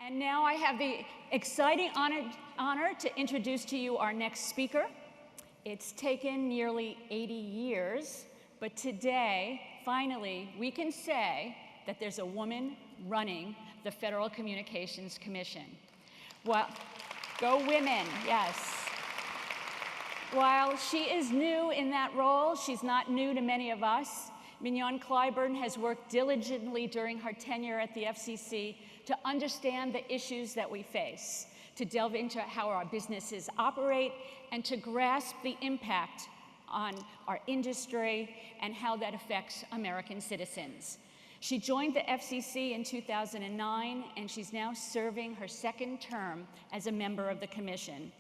And now I have the exciting honor to introduce to you our next speaker. It's taken nearly 80 years, but today, finally, we can say that there's a woman running the Federal Communications Commission. Well, go women, yes. While she is new in that role, she's not new to many of us. Mignon Clyburn has worked diligently during her tenure at the FCC to understand the issues that we face, to delve into how our businesses operate, and to grasp the impact on our industry and how that affects American citizens. She joined the FCC in 2009, and she's now serving her second term as a member of the commission.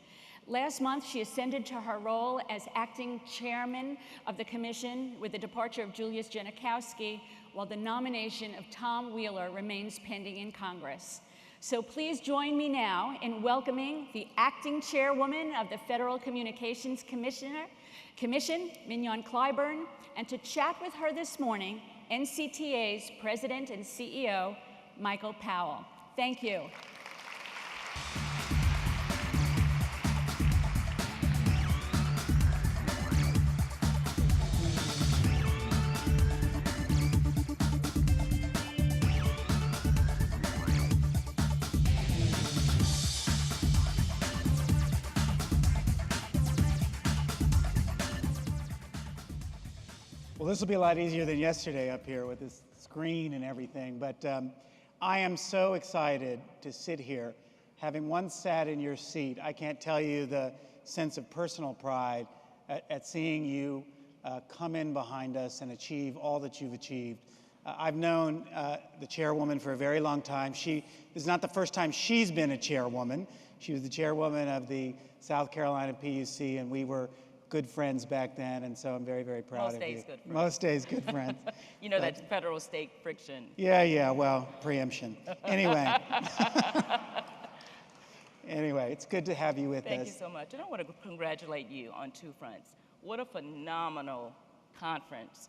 Last month, she ascended to her role as acting chairman of the commission with the departure of Julius Genachowski, while the nomination of Tom Wheeler remains pending in Congress. So please join me now in welcoming the acting chairwoman of the Federal Communications Commission, Mignon Clyburn, and to chat with her this morning, NCTA's President and CEO, Michael Powell. Thank you. Well, this will be a lot easier than yesterday up here with this screen and everything, but I am so excited to sit here. Having once sat in your seat, I can't tell you the sense of personal pride at seeing you come in behind us and achieve all that you've achieved. I've known the chairwoman for a very long time. This is not the first time she's been a chairwoman. She was the chairwoman of the South Carolina PUC, and we were good friends back then, and so I'm very, very proud of you. Most days good friends. Most days good friends. You know, that federal-state friction. Yeah, well, preemption. Anyway. Anyway, it's good to have you with us. Thank you so much. And I want to congratulate you on two fronts. What a phenomenal conference.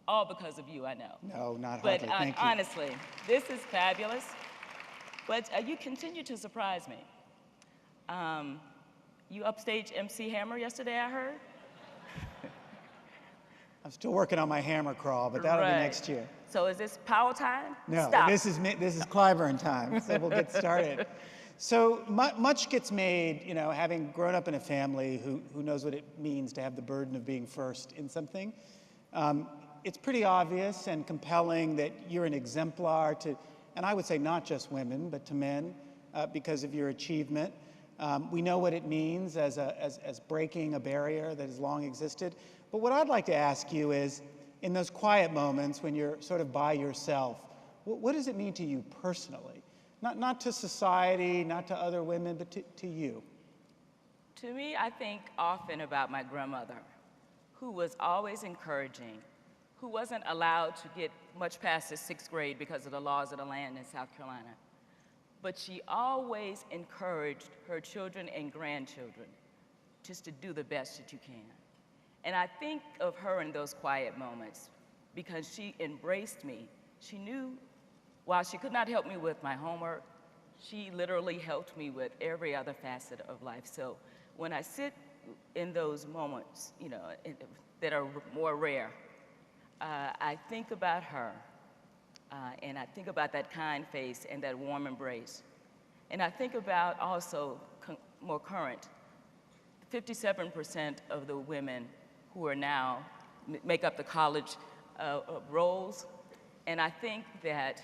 All because of you, I know. No, not hardly. Thank you. Honestly, this is fabulous. But you continue to surprise me. You upstaged MC Hammer yesterday, I heard? I'm still working on my hammer crawl, but that'll be next year. So is this Powell time? No, Stop. this is Clyburn time, so we'll get started. So much gets made, you know, having grown up in a family who knows what it means to have the burden of being first in something. It's pretty obvious and compelling that you're an exemplar to, and I would say not just women, but to men, because of your achievement. We know what it means as breaking a barrier that has long existed. But what I'd like to ask you is, in those quiet moments when you're sort of by yourself, what does it mean to you personally? Not to society, not to other women, but to you. To me, I think often about my grandmother, who was always encouraging, who wasn't allowed to get much past the 6th grade because of the laws of the land in South Carolina. But she always encouraged her children and grandchildren just to do the best that you can. And I think of her in those quiet moments because she embraced me. She knew, while she could not help me with my homework, she literally helped me with every other facet of life. So when I sit in those moments, you know, that are more rare, I think about her. And I think about that kind face and that warm embrace. And I think about also, more current, 57% of the women who are now make up the college roles. And I think that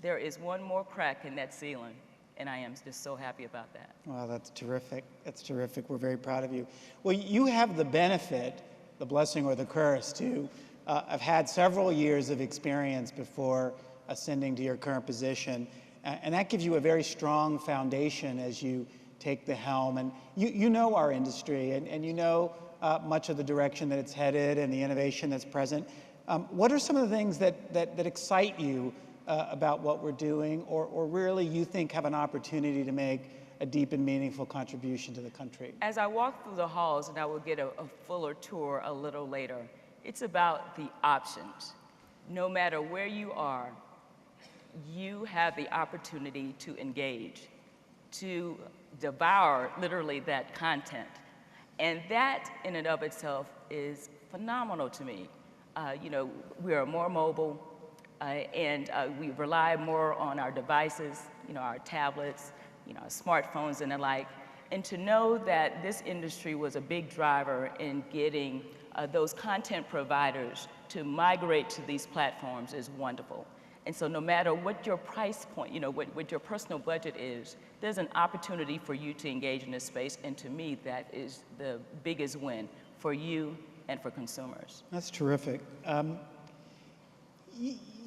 there is one more crack in that ceiling, and I am just so happy about that. Wow, that's terrific. That's terrific. We're very proud of you. Well, you have the benefit, the blessing or the curse, to I've had several years of experience before ascending to your current position, and that gives you a very strong foundation as you take the helm. And you know our industry, and you know much of the direction that it's headed and the innovation that's present. What are some of the things that excite you about what we're doing, or really you think have an opportunity to make a deep and meaningful contribution to the country? As I walk through the halls, and I will get a fuller tour a little later, it's about the options. No matter where you are, you have the opportunity to engage, to devour literally that content. And that in and of itself is phenomenal to me. You know, we are more mobile and we rely more on our devices, you know, our tablets, you know, our smartphones and the like. And to know that this industry was a big driver in getting those content providers to migrate to these platforms is wonderful. And so no matter what your price point, you know, what your personal budget is, there's an opportunity for you to engage in this space. And to me, that is the biggest win for you and for consumers. That's terrific.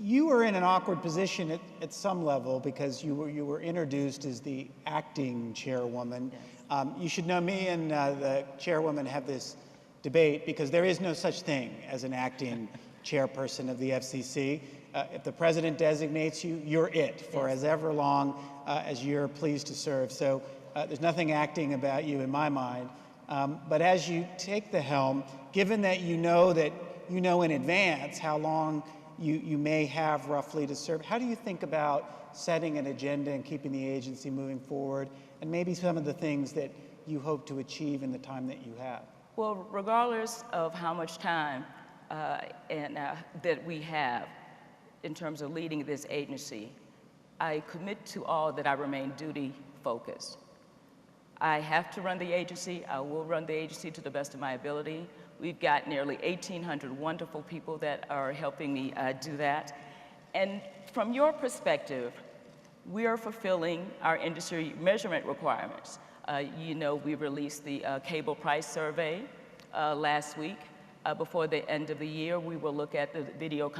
You were in an awkward position at some level because you were introduced as the acting chairwoman. Yes. You should know me and the chairwoman have this debate because there is no such thing as an acting chairperson of the FCC. If the president designates you, you're it for as ever long as you're pleased to serve. So there's nothing acting about you in my mind. But as you take the helm, given that you know in advance how long you may have roughly to serve, how do you think about setting an agenda and keeping the agency moving forward, and maybe some of the things that you hope to achieve in the time that you have? Well, regardless of how much time that we have in terms of leading this agency, I commit to all that I remain duty focused. I have to run the agency. I will run the agency to the best of my ability. We've got nearly 1,800 wonderful people that are helping me do that. And from your perspective, we are fulfilling our industry measurement requirements. You know, we released the cable price survey last week. Before the end of the year, we will look at the video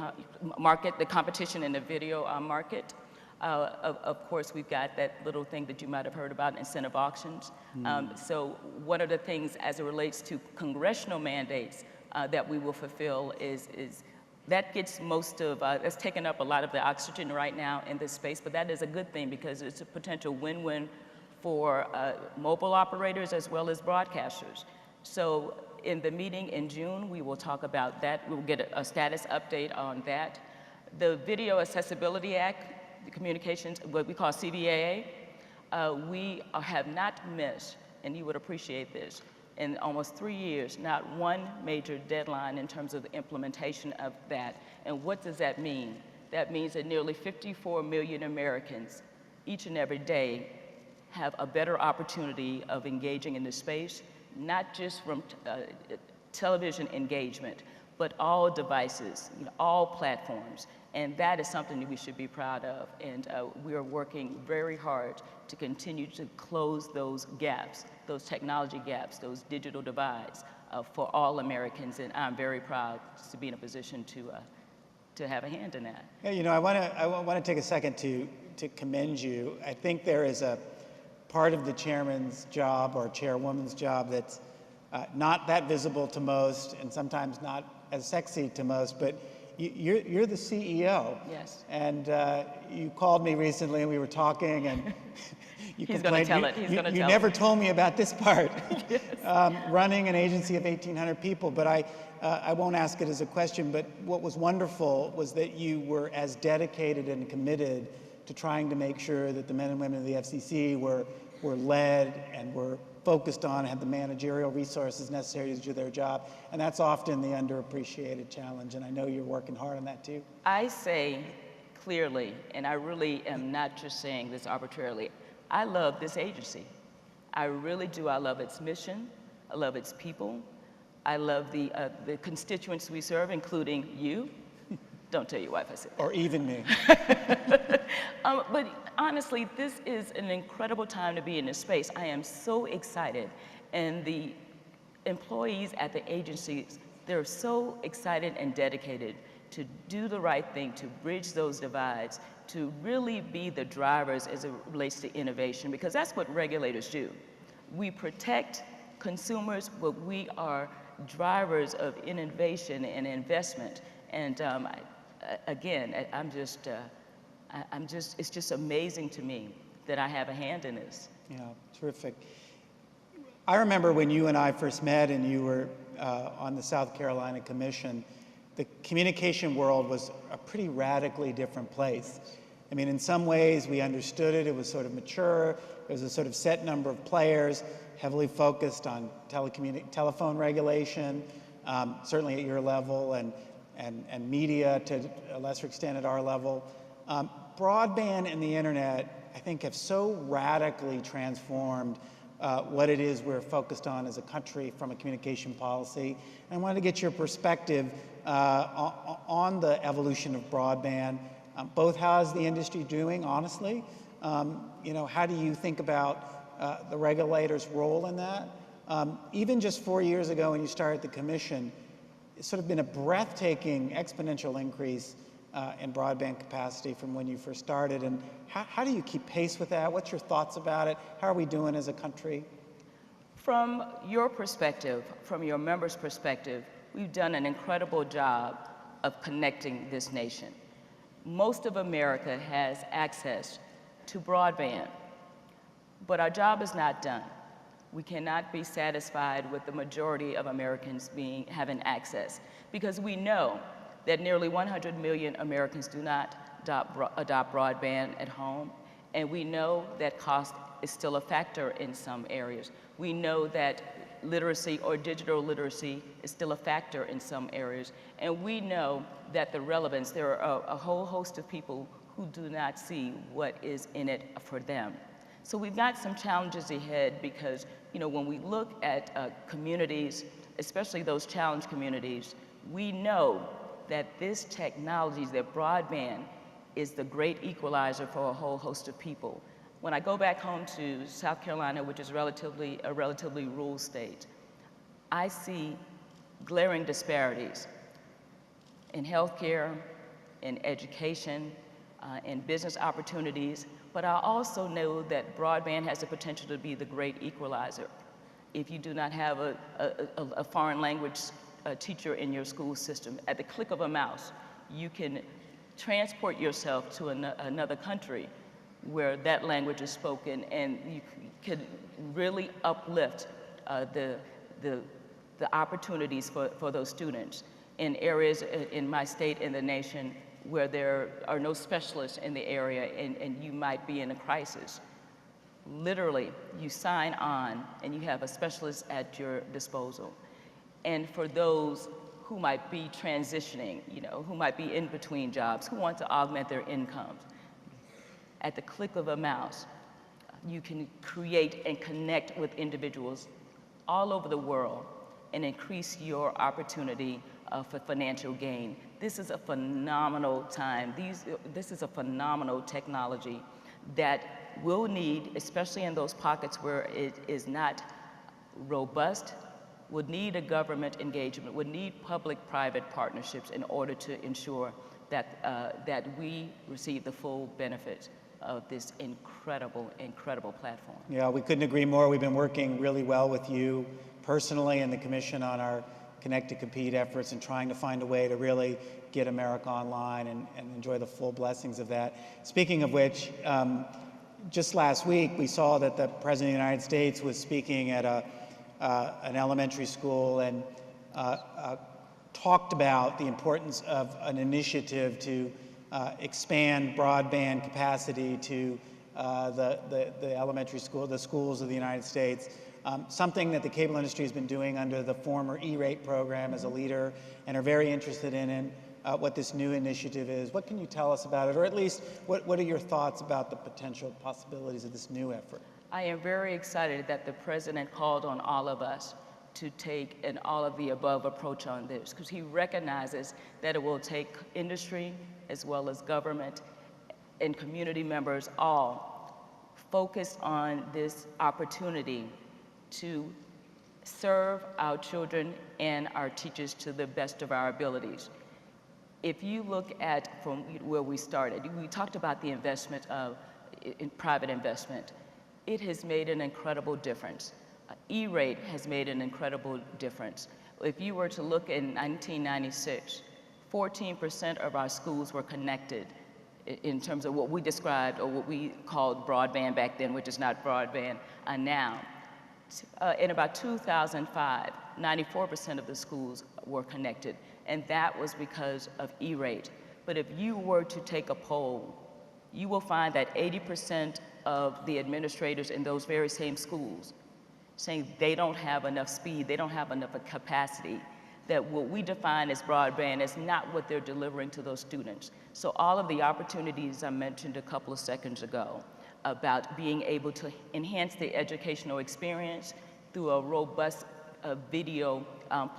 market, the competition in the video market. Of course, we've got that little thing that you might have heard about, incentive auctions. So one of the things as it relates to congressional mandates that we will fulfill is that gets most of, that's taken up a lot of the oxygen right now in this space, but that is a good thing because it's a potential win-win for mobile operators as well as broadcasters. So in the meeting in June, we will talk about that. We'll get a status update on that. The Video Accessibility Act, the communications, what we call CVAA, we have not missed, and you would appreciate this, in almost 3 years, not one major deadline in terms of the implementation of that. And what does that mean? That means that nearly 54 million Americans each and every day have a better opportunity of engaging in this space, not just from television engagement, but all devices, you know, all platforms. And that is something that we should be proud of. And we are working very hard to continue to close those gaps, those technology gaps, those digital divides for all Americans. And I'm very proud to be in a position to have a hand in that. Yeah, you know, I want to take a second to commend you. I think there is a part of the chairman's job or chairwoman's job that's not that visible to most and sometimes not as sexy to most, but you're the CEO. Yes. And you called me recently and we were talking and you He's going to tell it. He's going to tell it. You never told me about this part. Yes. Running an agency of 1,800 people, but I won't ask it as a question, but what was wonderful was that you were as dedicated and committed to trying to make sure that the men and women of the FCC were led and were focused on, had the managerial resources necessary to do their job. And that's often the underappreciated challenge. And I know you're working hard on that too. I say clearly, and I really am not just saying this arbitrarily, I love this agency. I really do. I love its mission. I love its people. I love the constituents we serve, including you. Don't tell your wife I said that. Or even me. But honestly, this is an incredible time to be in this space. I am so excited. And the employees at the agencies, they're so excited and dedicated to do the right thing, to bridge those divides, to really be the drivers as it relates to innovation, because that's what regulators do. We protect consumers, but we are drivers of innovation and investment. And again, it's just amazing to me that I have a hand in this. Yeah, terrific. I remember when you and I first met and you were on the South Carolina Commission, the communication world was a pretty radically different place. I mean, in some ways, we understood it. It was sort of mature. There was a sort of set number of players, heavily focused on telephone regulation, certainly at your level, and media to a lesser extent at our level. Broadband and the internet, I think, have so radically transformed what it is we're focused on as a country from a communication policy. And I wanted to get your perspective on the evolution of broadband. Both how is the industry doing, honestly? How do you think about the regulator's role in that? Even just 4 years ago when you started the commission, it's sort of been a breathtaking exponential increase in broadband capacity from when you first started. And how do you keep pace with that? What's your thoughts about it? How are we doing as a country? From your perspective, from your members' perspective, we've done an incredible job of connecting this nation. Most of America has access to broadband, but our job is not done. We cannot be satisfied with the majority of Americans having access, because we know that nearly 100 million Americans do not adopt broadband at home, and we know that cost is still a factor in some areas. We know that literacy or digital literacy is still a factor in some areas, and we know that the relevance, there are a whole host of people who do not see what is in it for them. So we've got some challenges ahead because, when we look at communities, especially those challenged communities, we know that this technology, that broadband, is the great equalizer for a whole host of people. When I go back home to South Carolina, which is a relatively rural state, I see glaring disparities in healthcare, in education, in business opportunities, but I also know that broadband has the potential to be the great equalizer. If you do not have a foreign language teacher in your school system, at the click of a mouse, you can transport yourself to another country where that language is spoken, and you can really uplift the opportunities for those students in areas in my state and the nation where there are no specialists in the area and you might be in a crisis. Literally, you sign on and you have a specialist at your disposal. And for those who might be transitioning, who might be in between jobs, who want to augment their incomes, at the click of a mouse, you can create and connect with individuals all over the world and increase your opportunity for financial gain. This is a phenomenal time. This is a phenomenal technology that will need, especially in those pockets where it is not robust, would need a government engagement, would need public-private partnerships in order to ensure that we receive the full benefits of this incredible, incredible platform. Yeah, we couldn't agree more. We've been working really well with you personally and the Commission on our Connect to Compete efforts and trying to find a way to really get America online and enjoy the full blessings of that. Speaking of which, just last week we saw that the President of the United States was speaking at an elementary school and talked about the importance of an initiative to expand broadband capacity to the elementary school, the schools of the United States. Something that the cable industry has been doing under the former E-rate program as a leader and are very interested in what this new initiative is. What can you tell us about it? Or at least, what are your thoughts about the potential possibilities of this new effort? I am very excited that the President called on all of us to take an all-of-the-above approach on this, because he recognizes that it will take industry as well as government and community members all focused on this opportunity to serve our children and our teachers to the best of our abilities. If you look at from where we started, we talked about the investment in private investment. It has made an incredible difference. E-rate has made an incredible difference. If you were to look in 1996, 14% of our schools were connected in terms of what we described or what we called broadband back then, which is not broadband now. In about 2005, 94% of the schools were connected, and that was because of E-rate. But if you were to take a poll you will find that 80% of the administrators in those very same schools saying they don't have enough speed, they don't have enough capacity, that what we define as broadband is not what they're delivering to those students. So all of the opportunities I mentioned a couple of seconds ago about being able to enhance the educational experience through a robust video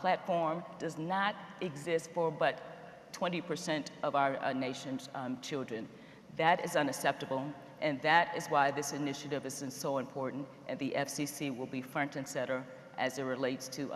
platform does not exist for but 20% of our nation's children. That is unacceptable, and that is why this initiative is so important, and the FCC will be front and center as it relates to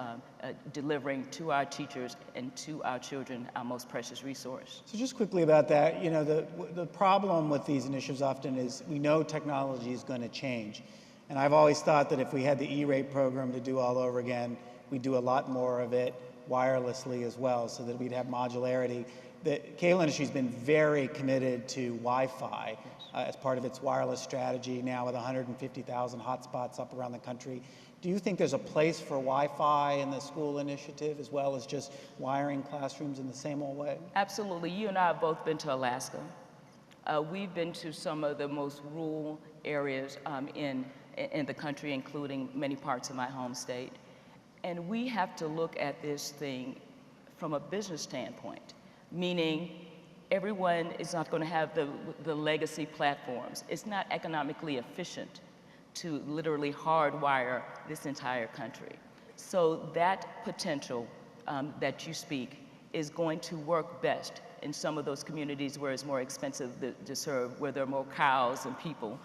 delivering to our teachers and to our children our most precious resource. So just quickly about that, you know, the problem with these initiatives often is we know technology is going to change. And I've always thought that if we had the E-rate program to do all over again, we'd do a lot more of it wirelessly as well, so that we'd have modularity. The cable industry has been very committed to Wi-Fi as part of its wireless strategy now with 150,000 hotspots up around the country. Do you think there's a place for Wi-Fi in the school initiative as well as just wiring classrooms in the same old way? Absolutely. You and I have both been to Alaska. We've been to some of the most rural areas in the country, including many parts of my home state. And we have to look at this thing from a business standpoint, meaning everyone is not going to have the legacy platforms. It's not economically efficient to literally hardwire this entire country. So that potential that you speak is going to work best in some of those communities where it's more expensive to serve, where there are more cows and people.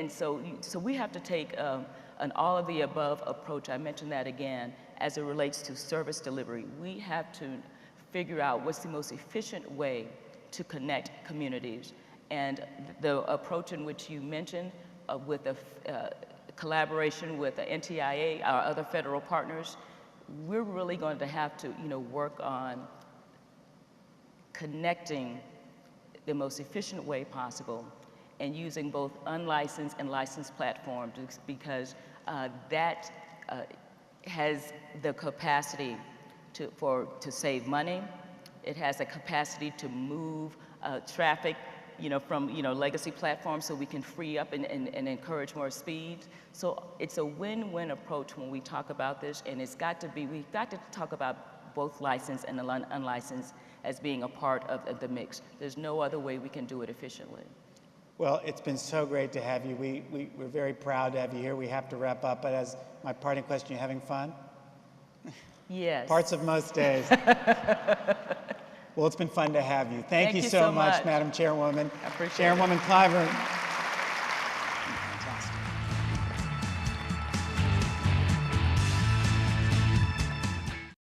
So we have to take an all-of-the-above approach. I mentioned that again, as it relates to service delivery. We have to figure out what's the most efficient way to connect communities. And the approach in which you mentioned with a collaboration with the NCTA, our other federal partners, we're really going to have to work on connecting the most efficient way possible and using both unlicensed and licensed platforms, because that has the capacity to save money. It has the capacity to move traffic from legacy platforms so we can free up and encourage more speed. So it's a win-win approach when we talk about this, and we've got to talk about both licensed and unlicensed as being a part of the mix. There's no other way we can do it efficiently. Well, it's been so great to have you. We're very proud to have you here. We have to wrap up, but as my parting question, you having fun? Yes. Parts of most days. Well, it's been fun to have you. Thank you so much, Madam Chairwoman. I appreciate it. Chairwoman Clyburn.